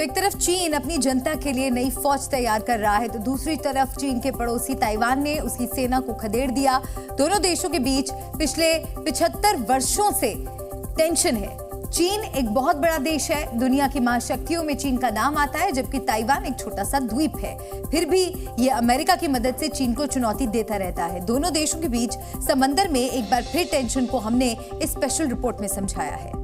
तो एक तरफ चीन अपनी जनता के लिए नई फौज तैयार कर रहा है, तो दूसरी तरफ चीन के पड़ोसी ताइवान ने उसकी सेना को खदेड़ दिया। दोनों देशों के बीच पिछले 75 वर्षों से टेंशन है। चीन एक बहुत बड़ा देश है, दुनिया की महाशक्तियों में चीन का नाम आता है, जबकि ताइवान एक छोटा सा द्वीप है। फिर भी ये अमेरिका की मदद से चीन को चुनौती देता रहता है। दोनों देशों के बीच समंदर में एक बार फिर टेंशन को हमने इस स्पेशल रिपोर्ट में समझाया है।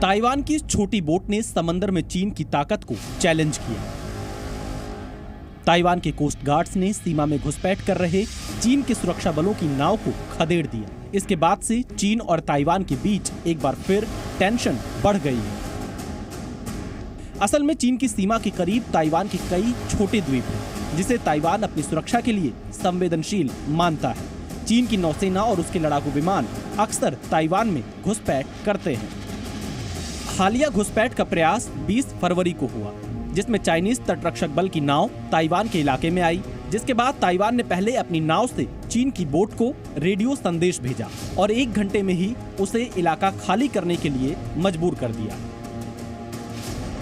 ताइवान की इस छोटी बोट ने समंदर में चीन की ताकत को चैलेंज किया। ताइवान के कोस्ट गार्ड्स ने सीमा में घुसपैठ कर रहे चीन के सुरक्षा बलों की नाव को खदेड़ दिया। इसके बाद से चीन और ताइवान के बीच एक बार फिर टेंशन बढ़ गई है। असल में चीन की सीमा के करीब ताइवान के कई छोटे द्वीप हैं, जिसे ताइवान अपनी सुरक्षा के लिए संवेदनशील मानता है। चीन की नौसेना और उसके लड़ाकू विमान अक्सर ताइवान में घुसपैठ करते हैं। हालिया घुसपैठ का प्रयास 20 फरवरी को हुआ, जिसमें चाइनीज तटरक्षक बल की नाव ताइवान के इलाके में आई, जिसके बाद ताइवान ने पहले अपनी नाव से चीन की बोट को रेडियो संदेश भेजा और 1 घंटे में ही उसे इलाका खाली करने के लिए मजबूर कर दिया।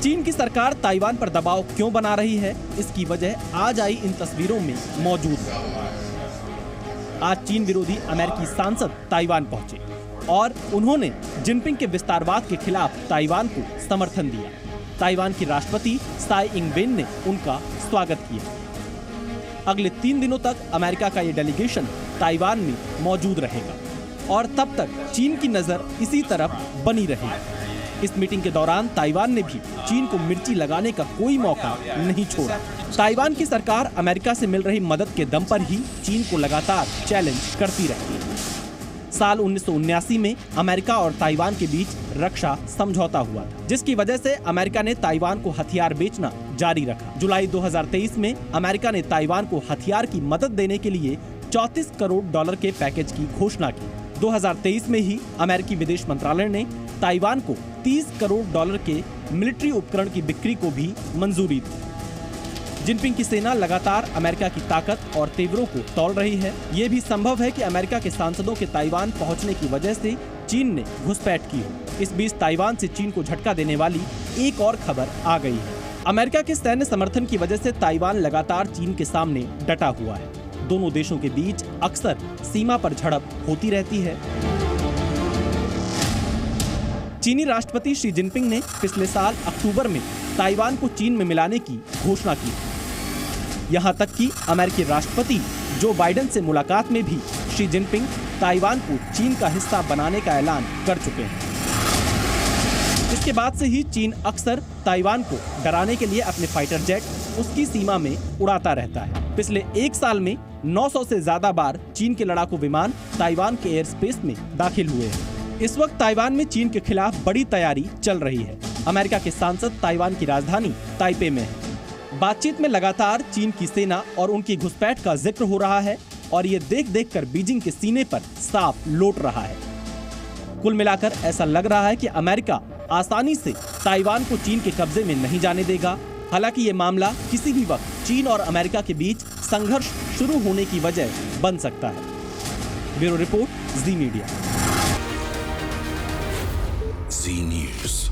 चीन की सरकार ताइवान पर दबाव क्यों बना रही है, इसकी वजह आज आई इन तस्वीरों में मौजूद है। आज चीन विरोधी अमेरिकी सांसद ताइवान पहुंचे और उन्होंने जिनपिंग के विस्तारवाद के खिलाफ ताइवान को समर्थन दिया। ताइवान की राष्ट्रपति साई इंग-वेन ने उनका स्वागत किया। अगले 3 दिनों तक अमेरिका का ये डेलीगेशन ताइवान में मौजूद रहेगा और तब तक चीन की नजर इसी तरफ बनी रहेगी। इस मीटिंग के दौरान ताइवान ने भी चीन को मिर्ची लगाने का कोई मौका नहीं छोड़ा। ताइवान की सरकार अमेरिका से मिल रही मदद के दम पर ही चीन को लगातार चैलेंज करती रहती है। साल 1979 में अमेरिका और ताइवान के बीच रक्षा समझौता हुआ था, जिसकी वजह से अमेरिका ने ताइवान को हथियार बेचना जारी रखा। जुलाई 2023 में अमेरिका ने ताइवान को हथियार की मदद देने के लिए $34 करोड़ के पैकेज की घोषणा की। 2023 में ही अमेरिकी विदेश मंत्रालय ने ताइवान को $30 करोड़ के मिलिट्री उपकरण की बिक्री को भी मंजूरी दी। जिनपिंग की सेना लगातार अमेरिका की ताकत और तेवरों को तौल रही है। ये भी संभव है कि अमेरिका के सांसदों के ताइवान पहुंचने की वजह से चीन ने घुसपैठ की हो। इस बीच ताइवान से चीन को झटका देने वाली एक और खबर आ गई है। अमेरिका के सैन्य समर्थन की वजह से ताइवान लगातार चीन के सामने डटा हुआ है। दोनों देशों के बीच अक्सर सीमा पर झड़प होती रहती है। चीनी राष्ट्रपति शी जिनपिंग ने पिछले साल अक्टूबर में ताइवान को चीन में मिलाने की घोषणा की। यहाँ तक कि अमेरिकी राष्ट्रपति जो बाइडेन से मुलाकात में भी शी जिनपिंग ताइवान को चीन का हिस्सा बनाने का ऐलान कर चुके हैं। इसके बाद से ही चीन अक्सर ताइवान को डराने के लिए अपने फाइटर जेट उसकी सीमा में उड़ाता रहता है। पिछले 1 साल में 900 से ज्यादा बार चीन के लड़ाकू विमान ताइवान के एयर स्पेस में दाखिल हुए हैं। इस वक्त ताइवान में चीन के खिलाफ बड़ी तैयारी चल रही है। अमेरिका के सांसद ताइवान की राजधानी ताइपे में है। बातचीत में लगातार चीन की सेना और उनकी घुसपैठ का जिक्र हो रहा है और ये देख देख कर बीजिंग के सीने पर सांप लौट रहा है। कुल मिलाकर ऐसा लग रहा है कि अमेरिका आसानी से ताइवान को चीन के कब्जे में नहीं जाने देगा। हालांकि ये मामला किसी भी वक्त चीन और अमेरिका के बीच संघर्ष शुरू होने की वजह बन सकता है। ब्यूरो रिपोर्ट, जी मीडिया। जी न्यूज़।